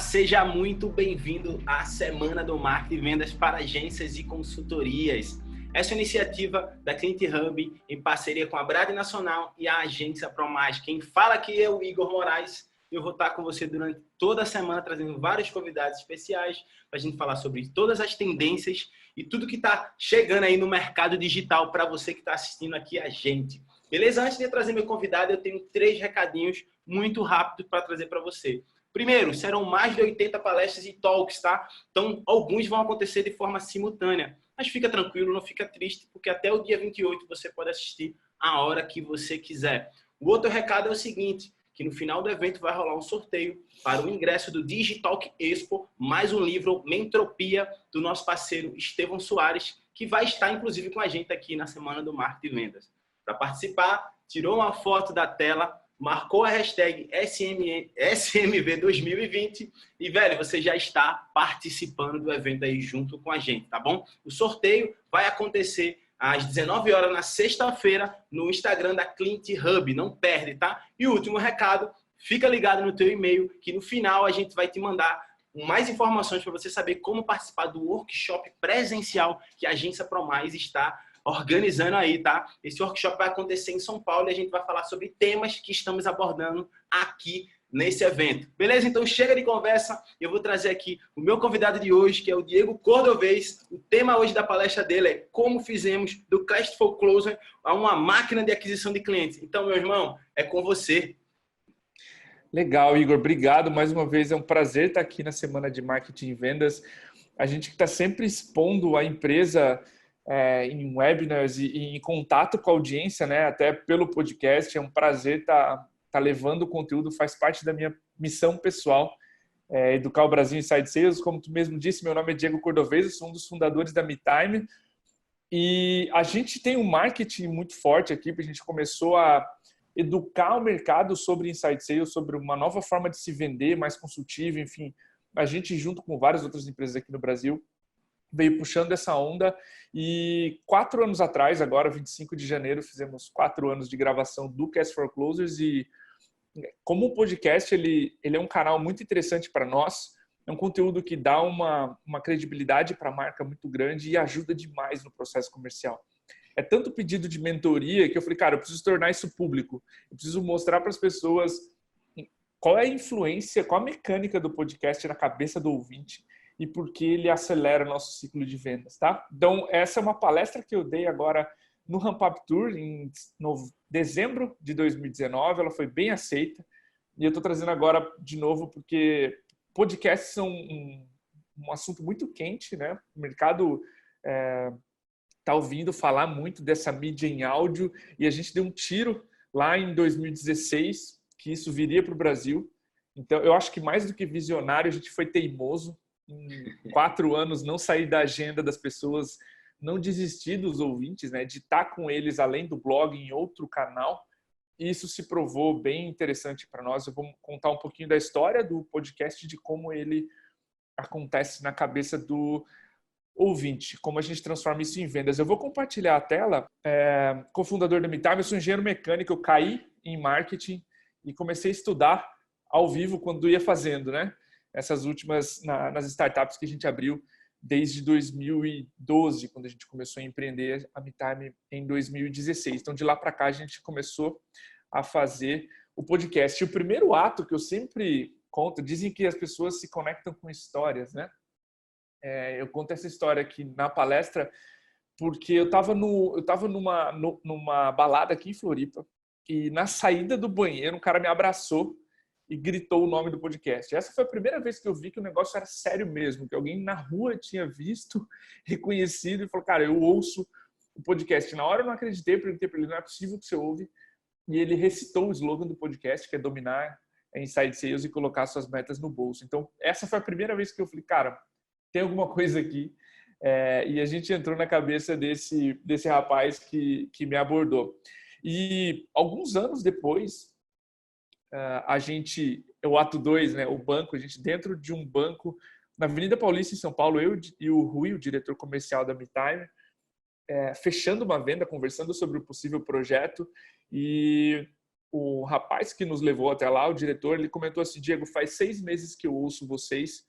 seja muito bem-vindo à Semana do Marketing e Vendas para Agências e Consultorias. Essa iniciativa da Client Hub, em parceria com a Brade Nacional e a Agência ProMais. Quem fala aqui é o Igor Moraes. Eu vou estar com você durante toda a semana, trazendo vários convidados especiais para a gente falar sobre todas as tendências e tudo que está chegando aí no mercado digital para você que está assistindo aqui a gente. Beleza? Antes de eu trazer meu convidado, eu tenho 3 recadinhos muito rápidos para trazer para você. Primeiro, serão mais de 80 palestras e talks, tá? Então, alguns vão acontecer de forma simultânea. Mas fica tranquilo, não fica triste, porque até o dia 28 você pode assistir a hora que você quiser. O outro recado é o seguinte, que no final do evento vai rolar um sorteio para o ingresso do Digitalk Expo, mais um livro, Mentropia, do nosso parceiro Estevão Soares, que vai estar, inclusive, com a gente aqui na Semana do Marketing e Vendas. Para participar, tirou uma foto da tela, marcou a hashtag SMV2020 e, velho, você já está participando do evento aí junto com a gente, tá bom? O sorteio vai acontecer às 19 horas na sexta-feira no Instagram da Client Hub, não perde, tá? E o último recado, fica ligado no teu e-mail que no final a gente vai te mandar mais informações para você saber como participar do workshop presencial que a Agência ProMais está organizando aí, tá? Esse workshop vai acontecer em São Paulo e a gente vai falar sobre temas que estamos abordando aqui nesse evento. Beleza? Então chega de conversa, eu vou trazer aqui o meu convidado de hoje, que é o Diego Cordovez. O tema hoje da palestra dele é como fizemos do Class for Closer a uma máquina de aquisição de clientes. Então, meu irmão, é com você. Legal, Igor. Obrigado mais uma vez. É um prazer estar aqui na Semana de Marketing e Vendas. A gente está sempre expondo a empresa em webinars e em contato com a audiência, né? Até pelo podcast. É um prazer estar levando o conteúdo, faz parte da minha missão pessoal, educar o Brasil Inside Sales. Como tu mesmo disse, meu nome é Diego Cordovez, eu sou um dos fundadores da MeTime. E a gente tem um marketing muito forte aqui, porque a gente começou a educar o mercado sobre Inside Sales, sobre uma nova forma de se vender, mais consultiva, enfim. A gente, junto com várias outras empresas aqui no Brasil, veio puxando essa onda e 4 anos atrás, agora 25 de janeiro, fizemos 4 anos de gravação do Cast for Closers e como o podcast ele é um canal muito interessante para nós, é um conteúdo que dá uma credibilidade para a marca muito grande e ajuda demais no processo comercial. É tanto pedido de mentoria que eu falei, cara, eu preciso tornar isso público, eu preciso mostrar para as pessoas qual é a influência, qual a mecânica do podcast na cabeça do ouvinte e por que ele acelera nosso ciclo de vendas, tá? Então, essa é uma palestra que eu dei agora no Ramp Up Tour, em dezembro de 2019, ela foi bem aceita, e eu estou trazendo agora de novo porque podcasts são um assunto muito quente, né? O mercado está ouvindo falar muito dessa mídia em áudio, e a gente deu um tiro lá em 2016, que isso viria para o Brasil. Então, eu acho que mais do que visionário, a gente foi teimoso, em 4 anos não sair da agenda das pessoas, não desistir dos ouvintes, né, de estar com eles além do blog em outro canal. E isso se provou bem interessante para nós. Eu vou contar um pouquinho da história do podcast, de como ele acontece na cabeça do ouvinte, como a gente transforma isso em vendas. Eu vou compartilhar a tela. Cofundador da MeTime, eu sou engenheiro mecânico, eu caí em marketing e comecei a estudar ao vivo quando ia fazendo, né? Essas últimas nas startups que a gente abriu desde 2012, quando a gente começou a empreender a MeTime em 2016. Então, de lá para cá, a gente começou a fazer o podcast. E o primeiro ato que eu sempre conto, dizem que as pessoas se conectam com histórias, né? Eu conto essa história aqui na palestra porque eu estava numa balada aqui em Floripa e na saída do banheiro um cara me abraçou e gritou o nome do podcast. Essa foi a primeira vez que eu vi que o negócio era sério mesmo, que alguém na rua tinha visto, reconhecido e falou, cara, eu ouço o podcast. Na hora eu não acreditei, perguntei para ele, não é possível que você ouve. E ele recitou o slogan do podcast, que é dominar Inside Sales e colocar suas metas no bolso. Então, essa foi a primeira vez que eu falei, cara, tem alguma coisa aqui. E a gente entrou na cabeça desse rapaz que me abordou. E alguns anos depois, o ato 2, né, o banco, a gente dentro de um banco na Avenida Paulista, em São Paulo, eu e o Rui, o diretor comercial da MeTime, fechando uma venda, conversando sobre o possível projeto, e o rapaz que nos levou até lá, o diretor, ele comentou assim: Diego, faz 6 meses que eu ouço vocês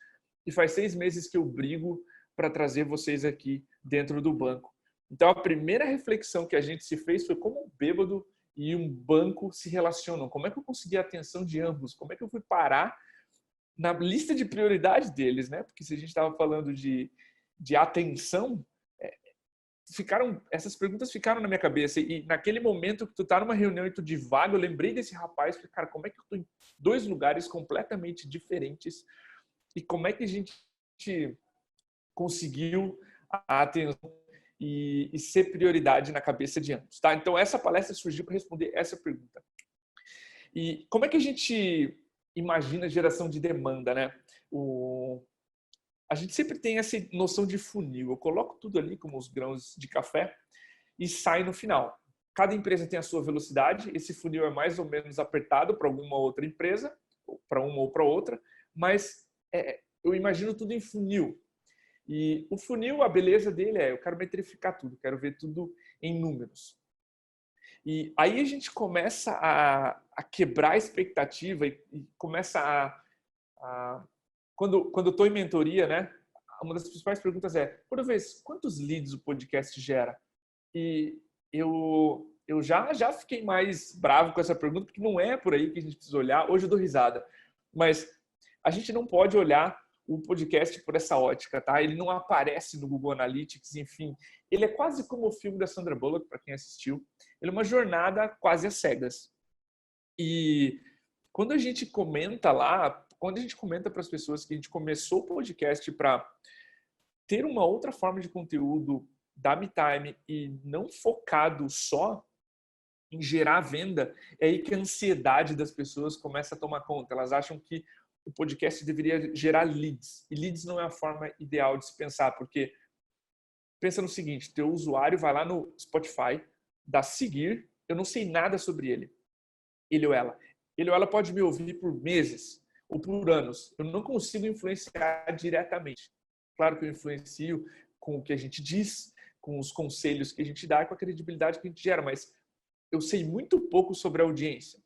e faz 6 meses que eu brigo para trazer vocês aqui dentro do banco. Então, a primeira reflexão que a gente se fez foi como um bêbado e um banco se relacionam. Como é que eu consegui a atenção de ambos? Como é que eu fui parar na lista de prioridades deles, né? Porque se a gente estava falando de atenção, essas perguntas ficaram na minha cabeça. E naquele momento que tu tá numa reunião e tu divaga, eu lembrei desse rapaz. Falei, cara, como é que eu tô em 2 lugares completamente diferentes? E como é que a gente conseguiu a atenção e ser prioridade na cabeça de ambos, tá? Então, essa palestra surgiu para responder essa pergunta. E como é que a gente imagina geração de demanda, né? A gente sempre tem essa noção de funil. Eu coloco tudo ali como os grãos de café e sai no final. Cada empresa tem a sua velocidade. Esse funil é mais ou menos apertado para alguma outra empresa, para uma ou para outra, mas eu imagino tudo em funil. E o funil, a beleza dele eu quero metrificar tudo, quero ver tudo em números. E aí a gente começa a quebrar a expectativa e começa quando eu estou em mentoria, né? Uma das principais perguntas por vez, quantos leads o podcast gera? E eu já fiquei mais bravo com essa pergunta, porque não é por aí que a gente precisa olhar. Hoje eu dou risada. Mas a gente não pode olhar o podcast por essa ótica, tá? Ele não aparece no Google Analytics, enfim. Ele é quase como o filme da Sandra Bullock, para quem assistiu. Ele é uma jornada quase às cegas. E quando a gente comenta lá, quando a gente comenta para as pessoas que a gente começou o podcast para ter uma outra forma de conteúdo da MeTime e não focado só em gerar venda, é aí que a ansiedade das pessoas começa a tomar conta. Elas acham que o podcast deveria gerar leads. E leads não é a forma ideal de se pensar, porque pensa no seguinte, teu usuário vai lá no Spotify, dá seguir, eu não sei nada sobre ele. Ele ou ela pode me ouvir por meses ou por anos. Eu não consigo influenciar diretamente. Claro que eu influencio com o que a gente diz, com os conselhos que a gente dá, com a credibilidade que a gente gera, mas eu sei muito pouco sobre a audiência.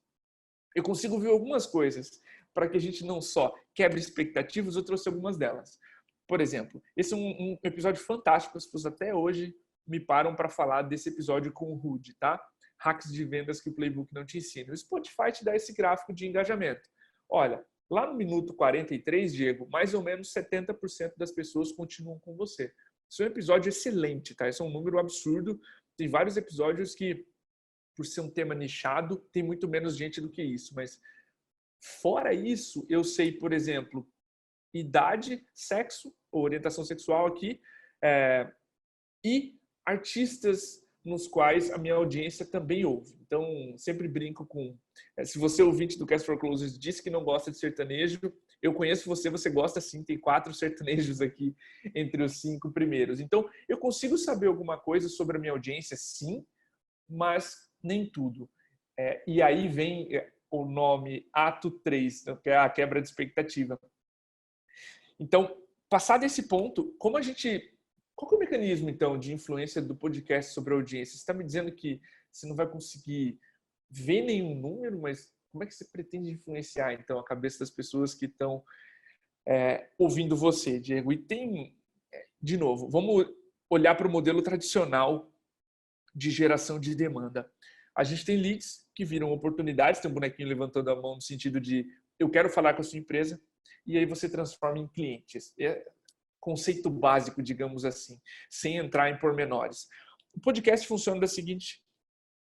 Eu consigo ver algumas coisas para que a gente não só quebre expectativas, eu trouxe algumas delas. Por exemplo, esse é um episódio fantástico, as pessoas até hoje me param para falar desse episódio com o Rudy, tá? Hacks de vendas que o Playbook não te ensina. O Spotify te dá esse gráfico de engajamento. Olha, lá no minuto 43, Diego, mais ou menos 70% das pessoas continuam com você. Isso é um episódio excelente, tá? Esse é um número absurdo. Tem vários episódios que, por ser um tema nichado, tem muito menos gente do que isso. Mas, fora isso, eu sei, por exemplo, idade, sexo, ou orientação sexual aqui, e artistas nos quais a minha audiência também ouve. Então, sempre brinco com... Se você, ouvinte do Cast for Closers, disse que não gosta de sertanejo, eu conheço você, você gosta sim, tem 4 sertanejos aqui entre os 5 primeiros. Então, eu consigo saber alguma coisa sobre a minha audiência, sim, mas nem tudo. E aí vem o nome Ato 3, que é a quebra de expectativa. Então, passado esse ponto, como a gente... Qual que é o mecanismo, então, de influência do podcast sobre a audiência? Você está me dizendo que você não vai conseguir ver nenhum número, mas como é que você pretende influenciar, então, a cabeça das pessoas que estão ouvindo você, Diego? E tem, de novo, vamos olhar para o modelo tradicional de geração de demanda. A gente tem leads que viram oportunidades, tem um bonequinho levantando a mão no sentido de eu quero falar com a sua empresa, e aí você transforma em clientes. Conceito básico, digamos assim, sem entrar em pormenores. O podcast funciona da seguinte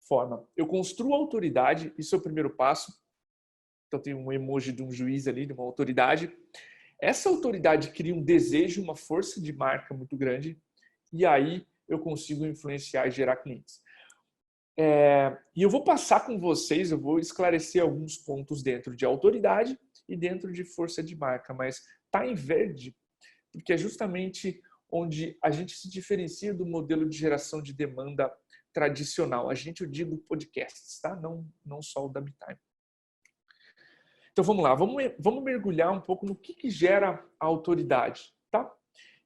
forma. Eu construo autoridade, isso é o primeiro passo. Então tem um emoji de um juiz ali, de uma autoridade. Essa autoridade cria um desejo, uma força de marca muito grande, e aí eu consigo influenciar e gerar clientes. E eu vou passar com vocês, eu vou esclarecer alguns pontos dentro de autoridade e dentro de força de marca, mas tá em verde porque é justamente onde a gente se diferencia do modelo de geração de demanda tradicional. A gente, eu digo podcasts, tá? Não só o da MeTime. Então vamos lá, vamos mergulhar um pouco no que gera a autoridade, tá?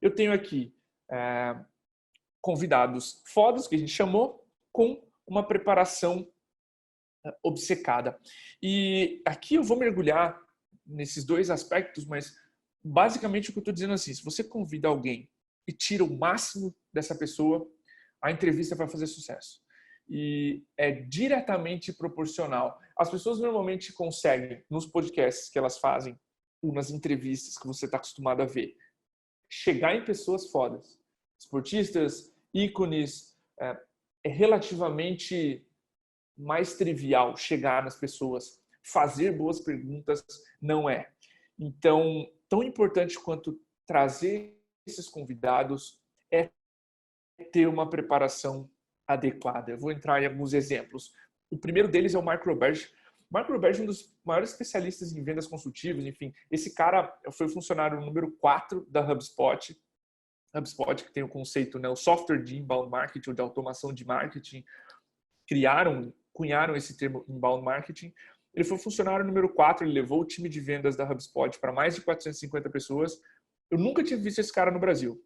Eu tenho aqui convidados fodas, que a gente chamou, com uma preparação obcecada. E aqui eu vou mergulhar nesses dois aspectos, mas basicamente o que eu estou dizendo é assim, se você convida alguém e tira o máximo dessa pessoa, a entrevista vai fazer sucesso. E é diretamente proporcional. As pessoas normalmente conseguem, nos podcasts que elas fazem, ou nas entrevistas que você está acostumado a ver, chegar em pessoas fodas. Esportistas, ícones, é relativamente mais trivial chegar nas pessoas. Fazer boas perguntas não é. Então, tão importante quanto trazer esses convidados é ter uma preparação adequada. Eu vou entrar em alguns exemplos. O primeiro deles é o Mark Roberge. Mark Roberge é um dos maiores especialistas em vendas consultivas. Enfim, esse cara foi o funcionário número 4 da HubSpot. HubSpot, que tem o conceito, né, o software de inbound marketing ou de automação de marketing, cunharam esse termo inbound marketing. Ele foi funcionário número 4, ele levou o time de vendas da HubSpot para mais de 450 pessoas. Eu nunca tinha visto esse cara no Brasil.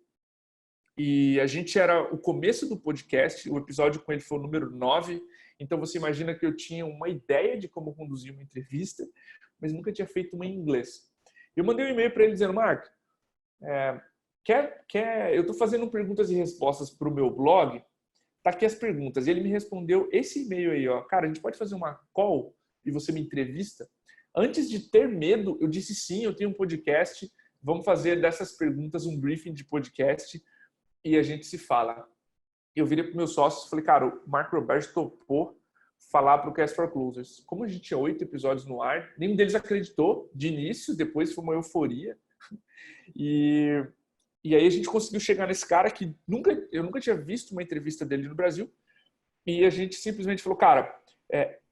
E a gente era o começo do podcast, o episódio com ele foi o número 9, então você imagina que eu tinha uma ideia de como conduzir uma entrevista, mas nunca tinha feito uma em inglês. Eu mandei um e-mail para ele dizendo, Mark, eu estou fazendo perguntas e respostas para o meu blog, tá aqui as perguntas. E ele me respondeu esse e-mail aí, ó, cara, a gente pode fazer uma call e você me entrevista? Antes de ter medo, eu disse sim, eu tenho um podcast, vamos fazer dessas perguntas um briefing de podcast e a gente se fala. Eu virei para meus sócios e falei, cara, o Mark Roberge topou falar para o Cast for Closers. Como a gente tinha 8 episódios no ar, nenhum deles acreditou de início, depois foi uma euforia. E aí a gente conseguiu chegar nesse cara que eu nunca tinha visto uma entrevista dele no Brasil. E a gente simplesmente falou, cara,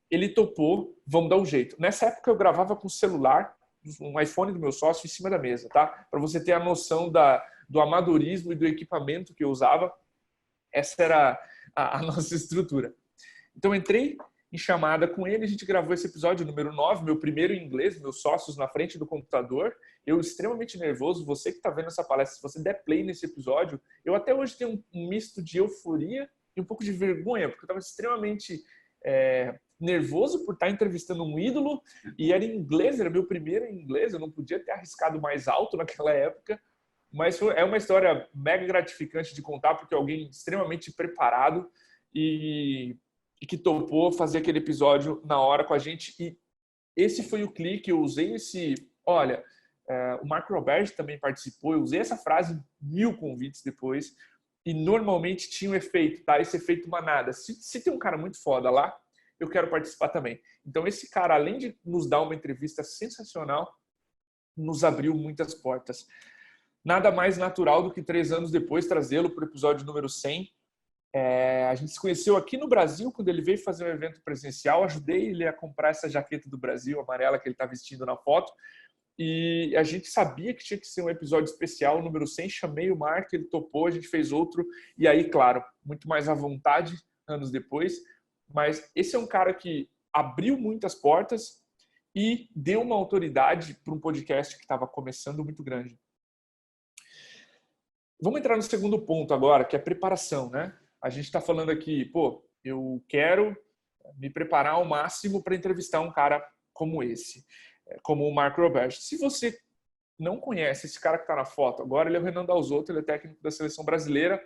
ele topou, vamos dar um jeito. Nessa época eu gravava com o celular, um iPhone do meu sócio em cima da mesa, tá? Para você ter a noção do amadorismo e do equipamento que eu usava. Essa era a nossa estrutura. Então entrei em chamada com ele, a gente gravou esse episódio número 9, meu primeiro em inglês, meus sócios na frente do computador, eu extremamente nervoso, você que está vendo essa palestra, se você der play nesse episódio, eu até hoje tenho um misto de euforia e um pouco de vergonha, porque eu estava extremamente nervoso por estar entrevistando um ídolo, e era em inglês, era meu primeiro em inglês, eu não podia ter arriscado mais alto naquela época, mas é uma história mega gratificante de contar, porque alguém extremamente preparado e que topou fazer aquele episódio na hora com a gente. E esse foi o clique, eu usei olha, o Mark Roberge também participou, eu usei essa frase em 1000 convites depois, e normalmente tinha um efeito, tá? Esse efeito manada. Se tem um cara muito foda lá, eu quero participar também. Então esse cara, além de nos dar uma entrevista sensacional, nos abriu muitas portas. Nada mais natural do que 3 anos depois trazê-lo para o episódio número 100. A gente se conheceu aqui no Brasil quando ele veio fazer um evento presencial. Ajudei ele a comprar essa jaqueta do Brasil, amarela, que ele está vestindo na foto. E a gente sabia que tinha que ser um episódio especial, número 100. Chamei o Mark, ele topou, a gente fez outro. E aí, claro, muito mais à vontade, anos depois. Mas esse é um cara que abriu muitas portas e deu uma autoridade para um podcast que estava começando muito grande. Vamos entrar no segundo ponto agora, que é preparação, né? A gente está falando aqui, eu quero me preparar ao máximo para entrevistar um cara como esse, como o Mark Roberge. Se você não conhece esse cara que está na foto, agora ele é o Renan Dalzotto, ele é técnico da seleção brasileira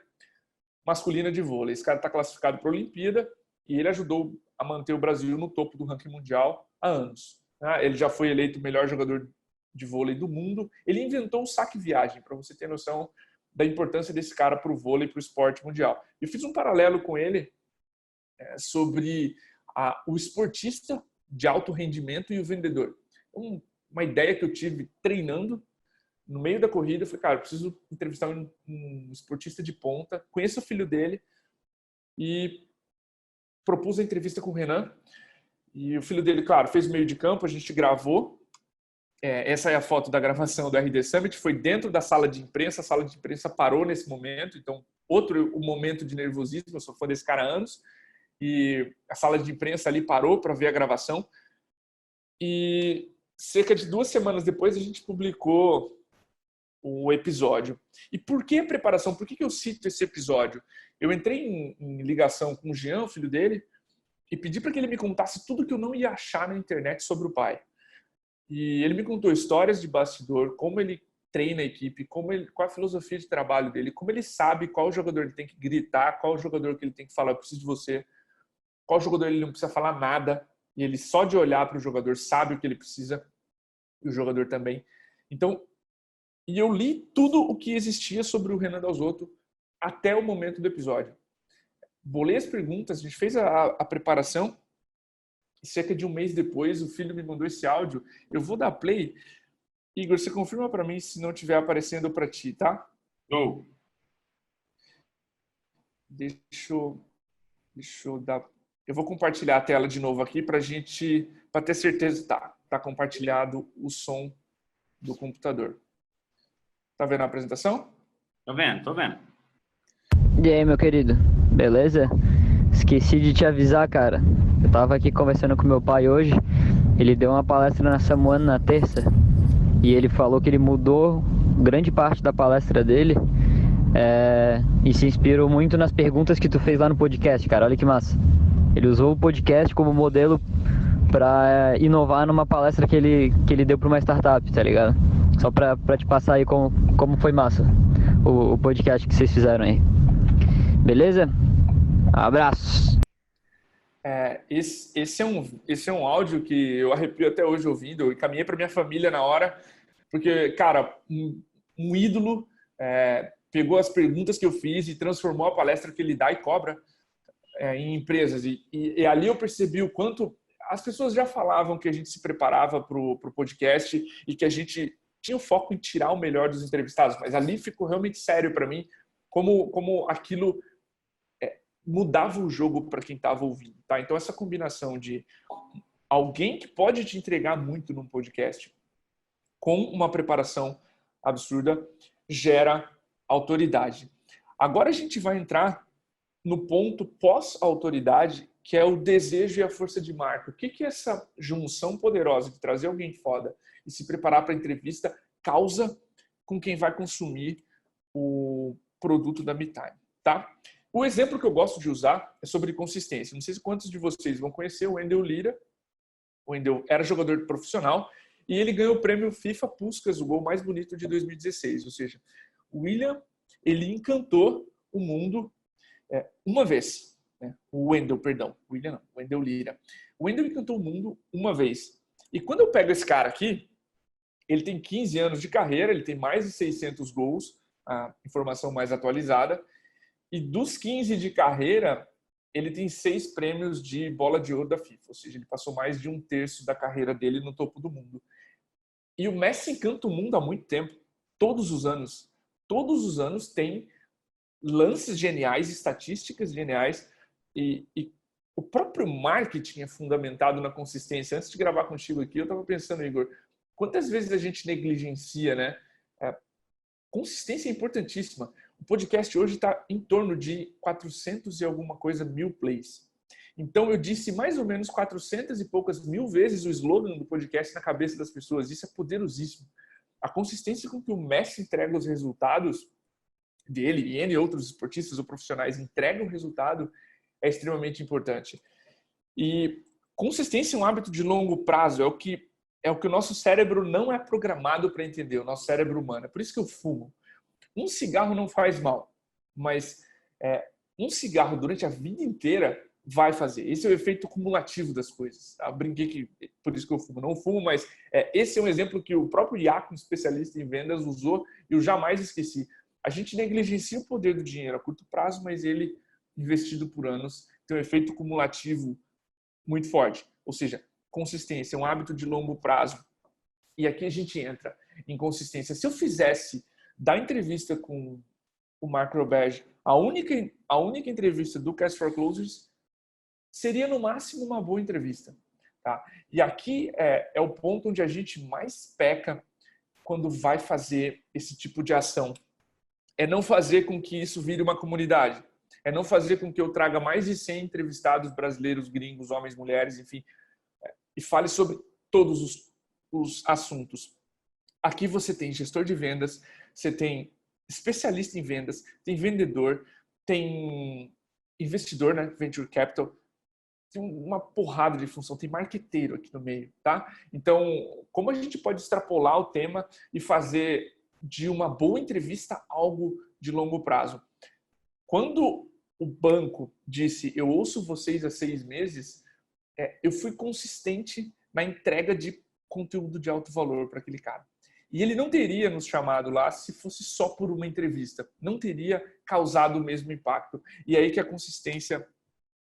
masculina de vôlei. Esse cara está classificado para a Olimpíada e ele ajudou a manter o Brasil no topo do ranking mundial há anos. Ele já foi eleito o melhor jogador de vôlei do mundo. Ele inventou o saque-viagem, para você ter noção da importância desse cara para o vôlei, para o esporte mundial. Eu fiz um paralelo com ele sobre o esportista de alto rendimento e o vendedor. Uma ideia que eu tive treinando no meio da corrida, eu falei, cara, eu preciso entrevistar um esportista de ponta, conheço o filho dele e propus a entrevista com o Renan. E o filho dele, claro, fez o meio de campo, a gente gravou. Essa é a foto da gravação do RD Summit, foi dentro da sala de imprensa, a sala de imprensa parou nesse momento, então o momento de nervosismo, eu sou fã desse cara há anos, e a sala de imprensa ali parou para ver a gravação, e cerca de 2 semanas depois a gente publicou o episódio. E por que a preparação? Por que eu cito esse episódio? Eu entrei em ligação com o Jean, o filho dele, e pedi para que ele me contasse tudo que eu não ia achar na internet sobre o pai. E ele me contou histórias de bastidor, como ele treina a equipe, qual a filosofia de trabalho dele, como ele sabe qual jogador ele tem que gritar, qual jogador que ele tem que falar, eu preciso de você, qual jogador ele não precisa falar nada, e ele só de olhar para o jogador sabe o que ele precisa, e o jogador também. Então, e eu li tudo o que existia sobre o Renan Dalzotto até o momento do episódio. Bolei as perguntas, a gente fez a preparação, e cerca de um mês depois o filho me mandou esse áudio. Eu vou dar play. Igor, você confirma para mim se não estiver aparecendo para ti, tá? Oh. Deixa eu dar... Eu vou compartilhar a tela de novo aqui para ter certeza. Tá compartilhado o som do computador. Tá vendo a apresentação? Tô vendo. E aí, meu querido, beleza? Esqueci de te avisar, cara. Eu tava aqui conversando com meu pai hoje. Ele deu uma palestra na Samuano na terça. E ele falou que ele mudou grande parte da palestra dele. E se inspirou muito nas perguntas que tu fez lá no podcast, cara. Olha que massa. Ele usou o podcast como modelo pra inovar numa palestra que ele deu pra uma startup, tá ligado? Só pra te passar aí como foi massa o podcast que vocês fizeram aí. Beleza? Abraço! Esse é um áudio que eu arrepio até hoje ouvindo. Eu encaminhei para minha família na hora, porque, cara, um ídolo pegou as perguntas que eu fiz e transformou a palestra que ele dá e cobra em empresas. E ali eu percebi o quanto as pessoas já falavam que a gente se preparava para o podcast e que a gente tinha o foco em tirar o melhor dos entrevistados, mas ali ficou realmente sério para mim como aquilo mudava o jogo para quem estava ouvindo, tá? Então essa combinação de alguém que pode te entregar muito num podcast com uma preparação absurda gera autoridade. Agora a gente vai entrar no ponto pós-autoridade, que é o desejo e a força de marca. O que é essa junção poderosa de trazer alguém foda e se preparar para a entrevista causa com quem vai consumir o produto da MeTime, tá? O exemplo que eu gosto de usar é sobre consistência. Não sei se quantos de vocês vão conhecer o Wendell Lira. O Wendell era jogador profissional e ele ganhou o prêmio FIFA Puskás, o gol mais bonito de 2016. Ou seja, o William, ele encantou o mundo uma vez. O Wendell, perdão. O William não, o Wendell Lira. O Wendell encantou o mundo uma vez. E quando eu pego esse cara aqui, ele tem 15 anos de carreira, ele tem mais de 600 gols, a informação mais atualizada. E dos 15 de carreira, ele tem 6 prêmios de bola de ouro da FIFA. Ou seja, ele passou mais de um terço da carreira dele no topo do mundo. E o Messi encanta o mundo há muito tempo. Todos os anos. Todos os anos tem lances geniais, estatísticas geniais. E o próprio marketing é fundamentado na consistência. Antes de gravar contigo aqui, eu estava pensando, Igor, quantas vezes a gente negligencia, né? Consistência é importantíssima. O podcast hoje está em torno de 400 e alguma coisa mil plays. Então eu disse mais ou menos 400 e poucas mil vezes o slogan do podcast na cabeça das pessoas. Isso é poderosíssimo. A consistência com que o Messi entrega os resultados dele e N outros esportistas ou profissionais entregam o resultado é extremamente importante. E consistência é um hábito de longo prazo, é o que o nosso cérebro não é programado para entender, o nosso cérebro humano. É por isso que eu fumo. Um cigarro não faz mal, mas um cigarro durante a vida inteira vai fazer. Esse é o efeito cumulativo das coisas. Eu brinquei que por isso que eu fumo. Não fumo, mas esse é um exemplo que o próprio Iaco, um especialista em vendas, usou e eu jamais esqueci. A gente negligencia o poder do dinheiro a curto prazo, mas ele, investido por anos, tem um efeito cumulativo muito forte. Ou seja, consistência é um hábito de longo prazo. E aqui a gente entra em consistência. Se eu fizesse da entrevista com o Mark Roberge a única entrevista do Cast for Closers, seria no máximo uma boa entrevista. Tá? E aqui é o ponto onde a gente mais peca quando vai fazer esse tipo de ação. É não fazer com que isso vire uma comunidade. É não fazer com que eu traga mais de 100 entrevistados brasileiros, gringos, homens, mulheres, enfim, e fale sobre todos os assuntos. Aqui você tem gestor de vendas, você tem especialista em vendas, tem vendedor, tem investidor, né, venture capital, tem uma porrada de função, tem marqueteiro aqui no meio, tá? Então, como a gente pode extrapolar o tema e fazer de uma boa entrevista algo de longo prazo? Quando o banco disse, eu ouço vocês há 6 meses, eu fui consistente na entrega de conteúdo de alto valor para aquele cara. E ele não teria nos chamado lá se fosse só por uma entrevista. Não teria causado o mesmo impacto. E é aí que a consistência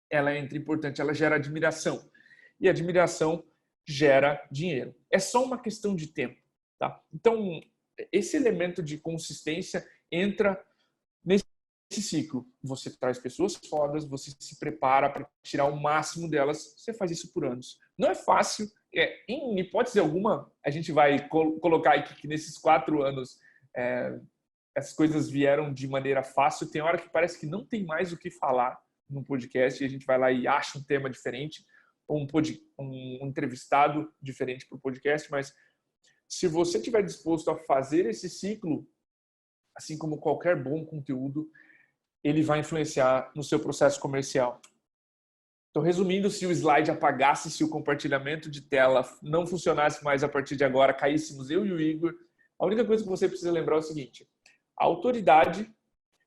ela entra importante, ela gera admiração. E admiração gera dinheiro. É só uma questão de tempo. Tá? Então, esse elemento de consistência entra nesse ciclo. Você traz pessoas fodas, você se prepara para tirar o máximo delas, você faz isso por anos. Não é fácil, em hipótese alguma, a gente vai colocar aqui que nesses 4 anos as coisas vieram de maneira fácil. Tem hora que parece que não tem mais o que falar no podcast e a gente vai lá e acha um tema diferente, ou um entrevistado diferente para o podcast, mas se você estiver disposto a fazer esse ciclo, assim como qualquer bom conteúdo, ele vai influenciar no seu processo comercial. Então, resumindo, se o slide apagasse, se o compartilhamento de tela não funcionasse mais a partir de agora, caíssemos eu e o Igor, a única coisa que você precisa lembrar é o seguinte: a autoridade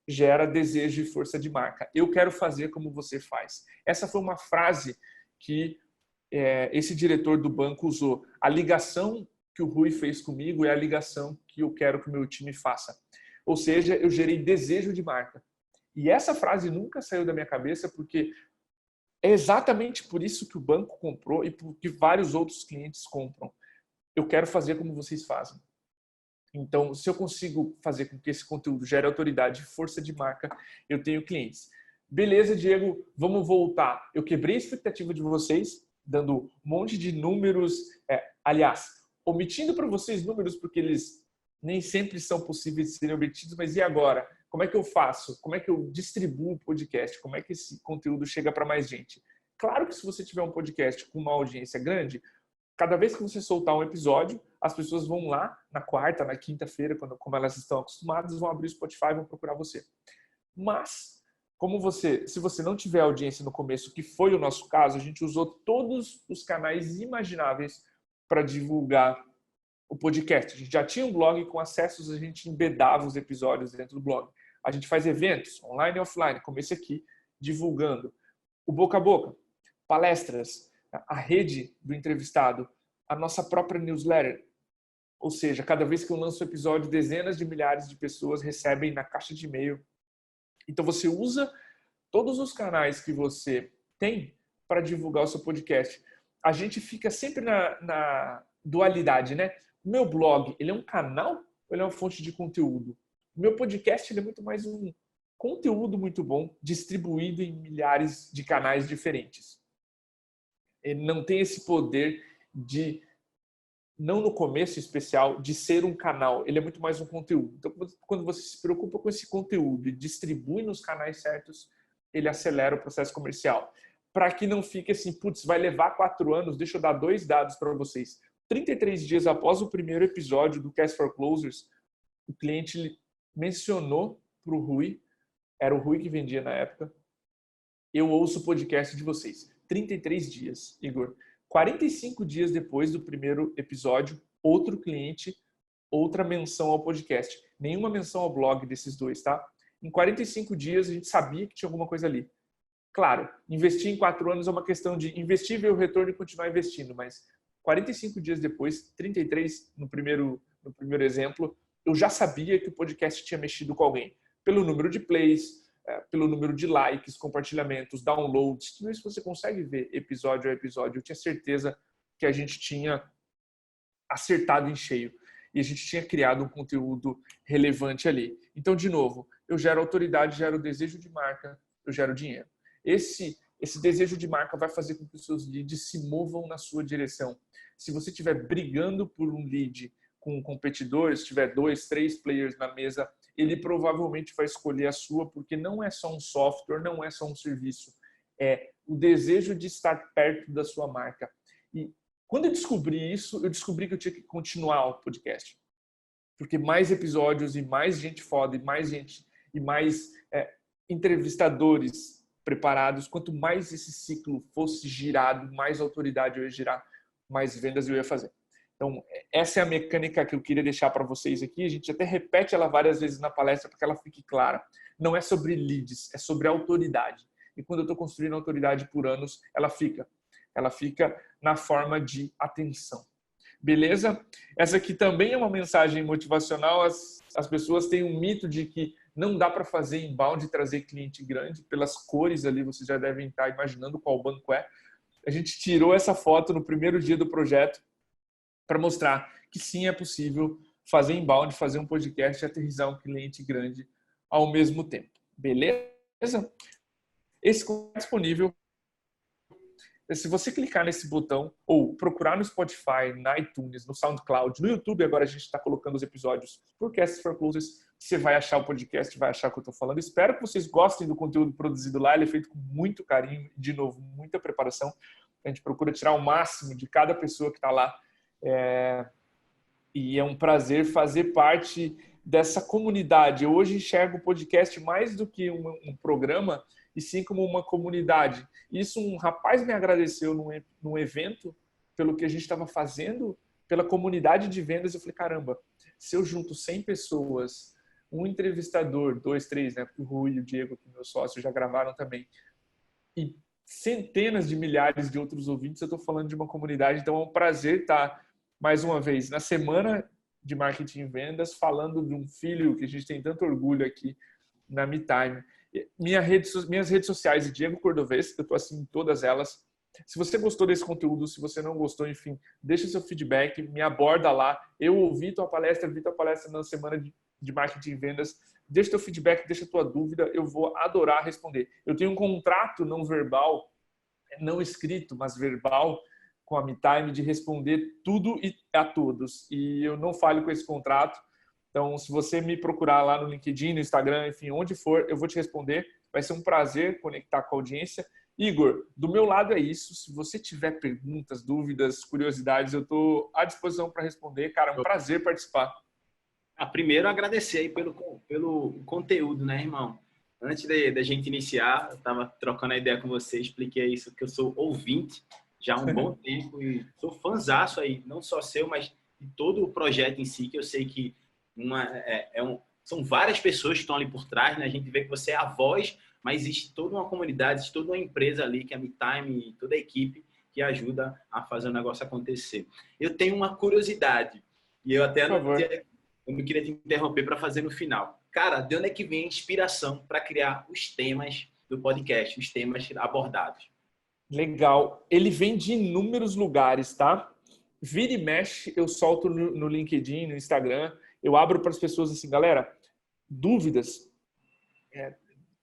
gera desejo e força de marca. Eu quero fazer como você faz. Essa foi uma frase que esse diretor do banco usou. A ligação que o Rui fez comigo é a ligação que eu quero que o meu time faça. Ou seja, eu gerei desejo de marca. E essa frase nunca saiu da minha cabeça, porque é exatamente por isso que o banco comprou e porque vários outros clientes compram. Eu quero fazer como vocês fazem. Então, se eu consigo fazer com que esse conteúdo gere autoridade e força de marca, eu tenho clientes. Beleza, Diego, vamos voltar. Eu quebrei a expectativa de vocês, dando um monte de números. Aliás, omitindo para vocês números, porque eles nem sempre são possíveis de serem obtidos, mas e agora? Como é que eu faço? Como é que eu distribuo o podcast? Como é que esse conteúdo chega para mais gente? Claro que se você tiver um podcast com uma audiência grande, cada vez que você soltar um episódio, as pessoas vão lá na quarta, na quinta-feira, como elas estão acostumadas, vão abrir o Spotify e vão procurar você. Mas, se você não tiver audiência no começo, que foi o nosso caso, a gente usou todos os canais imagináveis para divulgar o podcast. A gente já tinha um blog com acessos, a gente embedava os episódios dentro do blog. A gente faz eventos, online e offline, como esse aqui, divulgando. O boca a boca, palestras, a rede do entrevistado, a nossa própria newsletter. Ou seja, cada vez que eu lanço um episódio, dezenas de milhares de pessoas recebem na caixa de e-mail. Então você usa todos os canais que você tem para divulgar o seu podcast. A gente fica sempre na dualidade, né? O meu blog, ele é um canal ou ele é uma fonte de conteúdo? O meu podcast, ele é muito mais um conteúdo muito bom, distribuído em milhares de canais diferentes. Ele não tem esse poder de, não no começo especial, de ser um canal. Ele é muito mais um conteúdo. Então, quando você se preocupa com esse conteúdo e distribui nos canais certos, ele acelera o processo comercial. Para que não fique assim, putz, vai levar 4 anos, deixa eu dar 2 dados para vocês. 33 dias após o primeiro episódio do Cast for Closers, o cliente mencionou para o Rui, era o Rui que vendia na época, eu ouço o podcast de vocês. 33 dias, Igor. 45 dias depois do primeiro episódio, outro cliente, outra menção ao podcast. Nenhuma menção ao blog desses dois, tá? Em 45 dias a gente sabia que tinha alguma coisa ali. Claro, investir em 4 anos é uma questão de investir, ver o retorno e continuar investindo, mas 45 dias depois, 33 no primeiro exemplo, eu já sabia que o podcast tinha mexido com alguém. Pelo número de plays, pelo número de likes, compartilhamentos, downloads, tudo isso você consegue ver episódio a episódio. Eu tinha certeza que a gente tinha acertado em cheio e a gente tinha criado um conteúdo relevante ali. Então, de novo, eu gero autoridade, gero desejo de marca, eu gero dinheiro. Esse desejo de marca vai fazer com que os seus leads se movam na sua direção. Se você estiver brigando por um lead com um competidor, se tiver 2, 3 players na mesa, ele provavelmente vai escolher a sua, porque não é só um software, não é só um serviço. É o desejo de estar perto da sua marca. E quando eu descobri isso, eu descobri que eu tinha que continuar o podcast. Porque mais episódios e mais gente foda, e mais entrevistadores preparados. Quanto mais esse ciclo fosse girado, mais autoridade eu ia girar, mais vendas eu ia fazer. Então, essa é a mecânica que eu queria deixar para vocês aqui. A gente até repete ela várias vezes na palestra para que ela fique clara. Não é sobre leads, é sobre autoridade. E quando eu estou construindo autoridade por anos, ela fica na forma de atenção. Beleza? Essa aqui também é uma mensagem motivacional. As pessoas têm um mito de que não dá para fazer inbound e trazer cliente grande. Pelas cores ali, vocês já devem estar imaginando qual banco é. A gente tirou essa foto no primeiro dia do projeto para mostrar que sim, é possível fazer inbound, fazer um podcast e aterrissar um cliente grande ao mesmo tempo. Beleza? Esse é disponível. Se você clicar nesse botão ou procurar no Spotify, na iTunes, no SoundCloud, no YouTube, agora a gente está colocando os episódios por Cast for Closers, você vai achar o podcast, vai achar o que eu estou falando. Espero que vocês gostem do conteúdo produzido lá. Ele é feito com muito carinho, de novo, muita preparação. A gente procura tirar o máximo de cada pessoa que está lá. E é um prazer fazer parte dessa comunidade. Eu hoje enxergo o podcast mais do que um programa, e sim como uma comunidade. Isso um rapaz me agradeceu num evento pelo que a gente estava fazendo pela comunidade de vendas. Eu falei, caramba, se eu junto 100 pessoas, um entrevistador, 2, 3, né? Porque o Rui e o Diego, que meus sócios, já gravaram também, e centenas de milhares de outros ouvintes, eu estou falando de uma comunidade. Então é um prazer estar, mais uma vez, na semana de marketing e vendas, falando de um filho que a gente tem tanto orgulho aqui na MeTime. Minhas redes sociais, Diego Cordovez, eu estou assim em todas elas. Se você gostou desse conteúdo, se você não gostou, enfim, deixa seu feedback, me aborda lá. Eu ouvi tua palestra na semana de marketing e vendas. Deixa teu feedback, deixa tua dúvida, eu vou adorar responder. Eu tenho um contrato não verbal, não escrito, mas verbal, com a MeTime, de responder tudo e a todos. E eu não falho com esse contrato. Então, se você me procurar lá no LinkedIn, no Instagram, enfim, onde for, eu vou te responder. Vai ser um prazer conectar com a audiência. Igor, do meu lado é isso. Se você tiver perguntas, dúvidas, curiosidades, eu estou à disposição para responder. Cara, é um prazer participar. Primeiro, agradecer aí pelo conteúdo, né, irmão? Antes da gente iniciar, eu estava trocando a ideia com você, expliquei isso, que eu sou ouvinte já há um bom tempo e sou fãzaço aí, não só seu, mas de todo o projeto em si, que eu sei que são várias pessoas que estão ali por trás, né? A gente vê que você é a voz, mas existe toda uma comunidade, existe toda uma empresa ali, que é a MeTime, e toda a equipe que ajuda a fazer o negócio acontecer. Eu tenho uma curiosidade, e eu até não queria te interromper para fazer no final. Cara, de onde é que vem a inspiração para criar os temas do podcast, os temas abordados? Legal. Ele vem de inúmeros lugares, tá? Vira e mexe, eu solto no LinkedIn, no Instagram, eu abro para as pessoas assim, galera, dúvidas,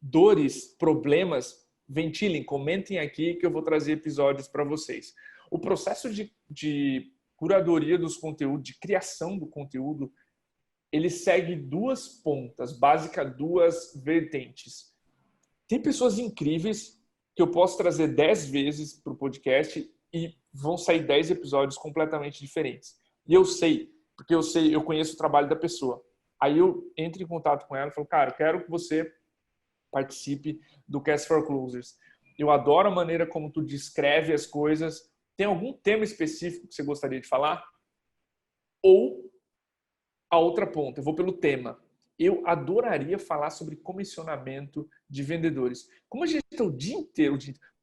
dores, problemas, ventilem, comentem aqui que eu vou trazer episódios para vocês. O processo de curadoria dos conteúdos, de criação do conteúdo, ele segue duas pontas, duas vertentes. Tem pessoas incríveis que eu posso trazer 10 vezes para o podcast e vão sair 10 episódios completamente diferentes. E eu sei, porque eu conheço o trabalho da pessoa. Aí eu entro em contato com ela e falo, cara, eu quero que você participe do Cast for Closers. Eu adoro a maneira como tu descreve as coisas. Tem algum tema específico que você gostaria de falar? Ou a outra ponta, eu vou pelo tema. Eu adoraria falar sobre comissionamento de vendedores. Como a gente está o dia inteiro,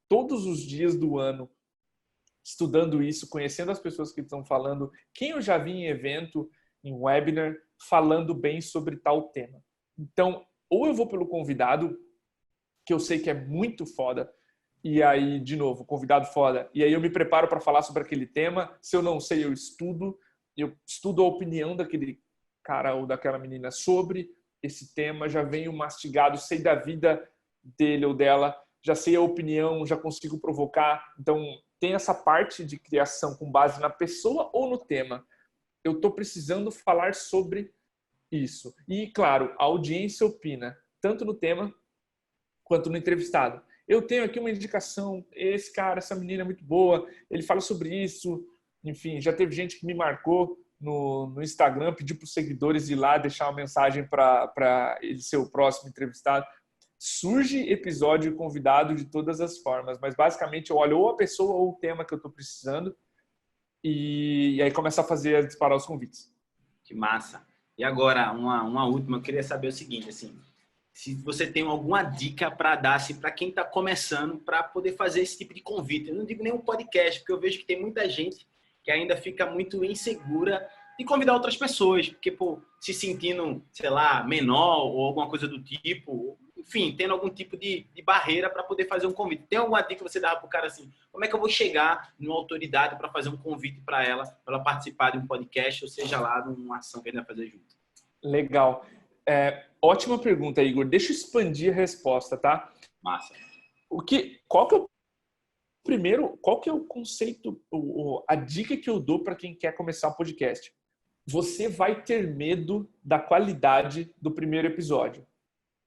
todos os dias do ano, estudando isso, conhecendo as pessoas que estão falando, quem eu já vi em evento, em webinar, falando bem sobre tal tema. Então, ou eu vou pelo convidado, que eu sei que é muito foda, e aí, de novo, convidado foda, e aí eu me preparo para falar sobre aquele tema. Se eu não sei, eu estudo a opinião daquele cara ou daquela menina sobre esse tema, já venho mastigado, sei da vida dele ou dela, já sei a opinião, já consigo provocar. Então, tem essa parte de criação com base na pessoa ou no tema. Eu estou precisando falar sobre isso. E, claro, a audiência opina, tanto no tema quanto no entrevistado. Eu tenho aqui uma indicação, esse cara, essa menina é muito boa, ele fala sobre isso. Enfim, já teve gente que me marcou no Instagram, pediu para os seguidores ir lá deixar uma mensagem para ele ser o próximo entrevistado. surge episódio convidado de todas as formas, mas basicamente eu olho ou a pessoa ou o tema que eu estou precisando e aí começo a disparar os convites. Que massa. E agora, uma última, eu queria saber o seguinte, assim, se você tem alguma dica para dar assim, para quem está começando para poder fazer esse tipo de convite. Eu não digo nem um podcast, porque eu vejo que tem muita gente que ainda fica muito insegura de convidar outras pessoas, porque pô, se sentindo, sei lá, menor ou alguma coisa do tipo, enfim, tendo algum tipo de barreira para poder fazer um convite. Tem alguma dica que você dá para o cara assim, como é que eu vou chegar numa autoridade para fazer um convite para ela participar de um podcast, ou seja lá, de uma ação que a gente vai fazer junto? Legal. Ótima pergunta, Igor. Deixa eu expandir a resposta, tá? Massa. Qual que é o conceito, a dica que eu dou para quem quer começar um podcast? Você vai ter medo da qualidade do primeiro episódio,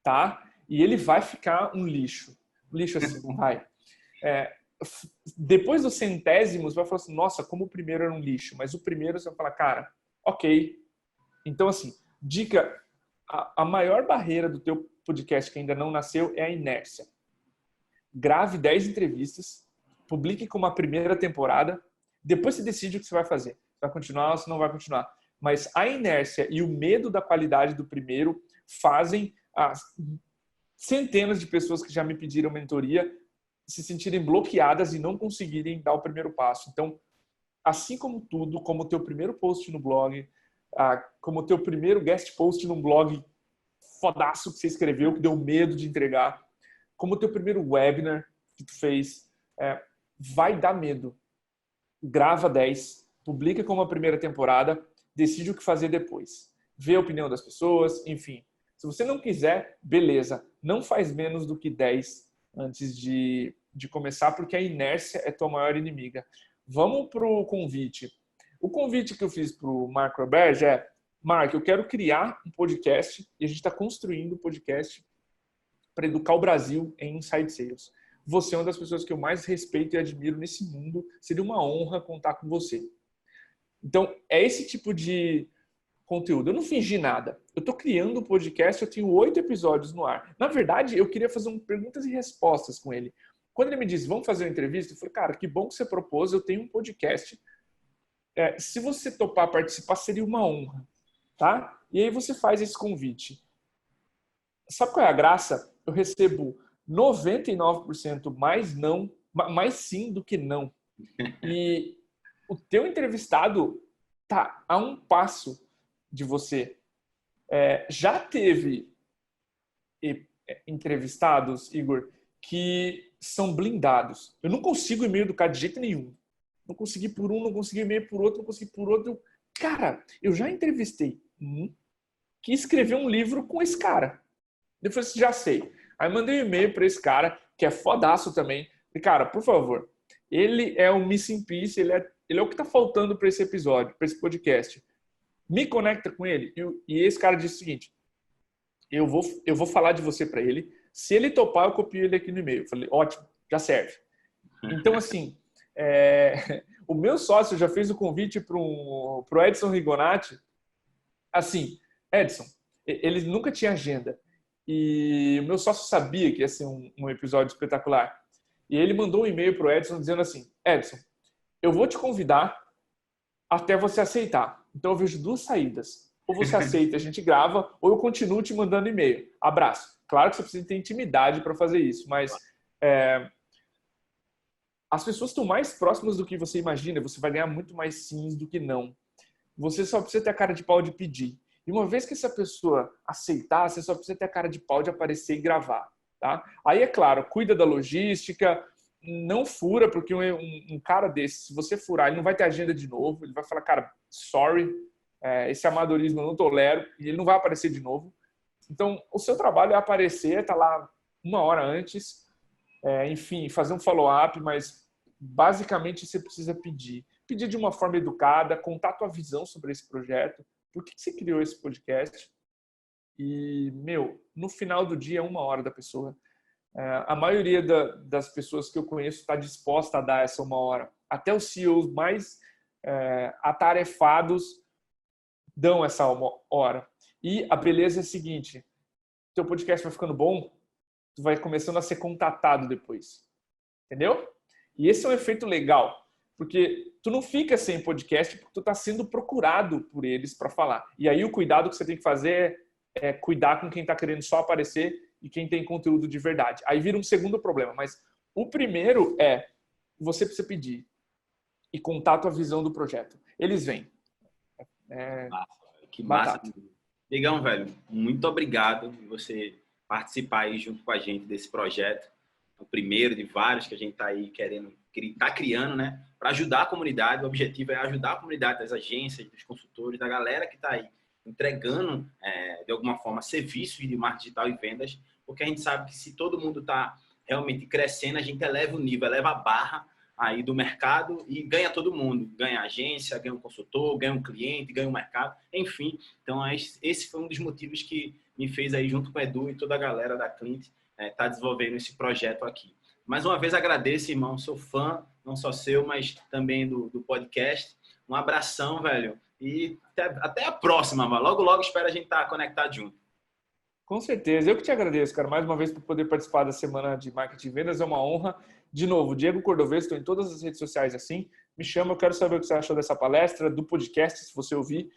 tá? E ele vai ficar um lixo. Um lixo assim, vai. Depois dos centésimos, vai falar assim, nossa, como o primeiro era um lixo. Mas o primeiro você vai falar, cara, ok. Então, assim, dica, a maior barreira do teu podcast que ainda não nasceu é a inércia. Grave 10 entrevistas, publique com uma primeira temporada, depois você decide o que você vai fazer. Vai continuar ou se não vai continuar. Mas a inércia e o medo da qualidade do primeiro fazem centenas de pessoas que já me pediram mentoria se sentirem bloqueadas e não conseguirem dar o primeiro passo. Então, assim como tudo, como o teu primeiro post no blog, como o teu primeiro guest post num blog fodaço que você escreveu, que deu medo de entregar, como o teu primeiro webinar que tu fez, vai dar medo. Grava 10, publica como a primeira temporada, decide o que fazer depois. Vê a opinião das pessoas, enfim. Se você não quiser, beleza. Não faz menos do que 10 antes de começar, porque a inércia é tua maior inimiga. Vamos pro convite. O convite que eu fiz pro Mark Roberge é: Mark, eu quero criar um podcast e a gente está construindo um podcast para educar o Brasil em Inside Sales. Você é uma das pessoas que eu mais respeito e admiro nesse mundo. Seria uma honra contar com você. Então, é esse tipo de conteúdo. Eu não fingi nada. Eu estou criando um podcast, eu tenho 8 episódios no ar. Na verdade, eu queria fazer perguntas e respostas com ele. Quando ele me disse, vamos fazer uma entrevista, eu falei, cara, que bom que você propôs, eu tenho um podcast. Se você topar participar, seria uma honra. Tá? E aí você faz esse convite. Sabe qual é a graça? Eu recebo 99% mais sim do que não. E o teu entrevistado tá a um passo de você. Já teve entrevistados, Igor, que são blindados. Eu não consigo e-mail do cara de jeito nenhum. Não consegui por um, não consegui e-mail por outro, não consegui por outro. Cara, eu já entrevistei que escreveu um livro com esse cara. Depois já sei. Aí mandei um e-mail para esse cara, que é fodaço também. E, cara, por favor, ele é um missing piece, ele é o que tá faltando para esse episódio, para esse podcast. Me conecta com ele. E esse cara disse o seguinte: eu vou falar de você para ele. Se ele topar, eu copio ele aqui no e-mail. Eu falei, ótimo, já serve. Então, assim, o meu sócio já fez o convite pro Edson Rigonati. Assim, Edson, ele nunca tinha agenda. E o meu sócio sabia que ia ser um episódio espetacular. E ele mandou um e-mail pro Edson dizendo assim: Edson, eu vou te convidar até você aceitar. Então eu vejo 2 saídas. Ou você aceita, a gente grava, ou eu continuo te mandando e-mail. Abraço. Claro que você precisa ter intimidade para fazer isso, mas as pessoas estão mais próximas do que você imagina. Você vai ganhar muito mais sims do que não. Você só precisa ter a cara de pau de pedir. E uma vez que essa pessoa aceitar, você só precisa ter a cara de pau de aparecer e gravar. Tá? Aí, é claro, cuida da logística, não fura, porque um cara desse, se você furar, ele não vai ter agenda de novo, ele vai falar, cara, sorry, esse amadorismo eu não tolero, e ele não vai aparecer de novo. Então, o seu trabalho é aparecer, estar lá 1 hora antes, enfim, fazer um follow-up, mas basicamente você precisa pedir. Pedir de uma forma educada, contar a tua visão sobre esse projeto, por que você criou esse podcast. E, no final do dia é 1 hora da pessoa. A maioria das pessoas que eu conheço está disposta a dar essa 1 hora. Até os CEOs mais atarefados dão essa 1 hora. E a beleza é a seguinte: teu podcast vai ficando bom, tu vai começando a ser contatado depois. Entendeu? E esse é um efeito legal, porque tu não fica sem podcast porque tu está sendo procurado por eles para falar. E aí o cuidado que você tem que fazer é cuidar com quem está querendo só aparecer e quem tem conteúdo de verdade. Aí vira um segundo problema, mas o primeiro é você precisa pedir e contar a tua visão do projeto. Eles vêm. Que massa. Legal, velho. Muito obrigado por você participar aí junto com a gente desse projeto. O primeiro de vários que a gente está aí tá criando, né? Para ajudar a comunidade. O objetivo é ajudar a comunidade das agências, dos consultores, da galera que está aí entregando, de alguma forma, serviços de marketing digital e vendas, porque a gente sabe que se todo mundo está realmente crescendo, a gente eleva o nível, eleva a barra aí do mercado e ganha todo mundo. Ganha a agência, ganha um consultor, ganha um cliente, ganha um mercado, enfim. Então, esse foi um dos motivos que me fez aí, junto com o Edu e toda a galera da Clint, tá desenvolvendo esse projeto aqui. Mais uma vez, agradeço, irmão. Sou fã, não só seu, mas também do podcast. Um abração, velho. E até a próxima, mano. Logo, logo, espero a gente estar conectado junto. Com certeza. Eu que te agradeço, cara, mais uma vez por poder participar da Semana de Marketing e Vendas. É uma honra. De novo, Diego Cordovez, estou em todas as redes sociais assim. Me chama, eu quero saber o que você achou dessa palestra, do podcast, se você ouvir.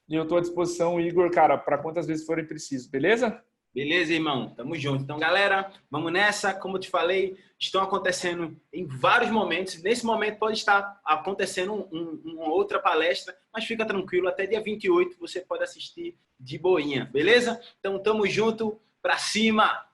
E eu estou à disposição, Igor, cara, para quantas vezes forem preciso, beleza? Beleza, irmão. Tamo junto. Então, galera, vamos nessa. Como eu te falei, estão acontecendo em vários momentos. Nesse momento pode estar acontecendo uma outra palestra, mas fica tranquilo. Até dia 28 você pode assistir de boinha, beleza? Então, tamo junto. Pra cima!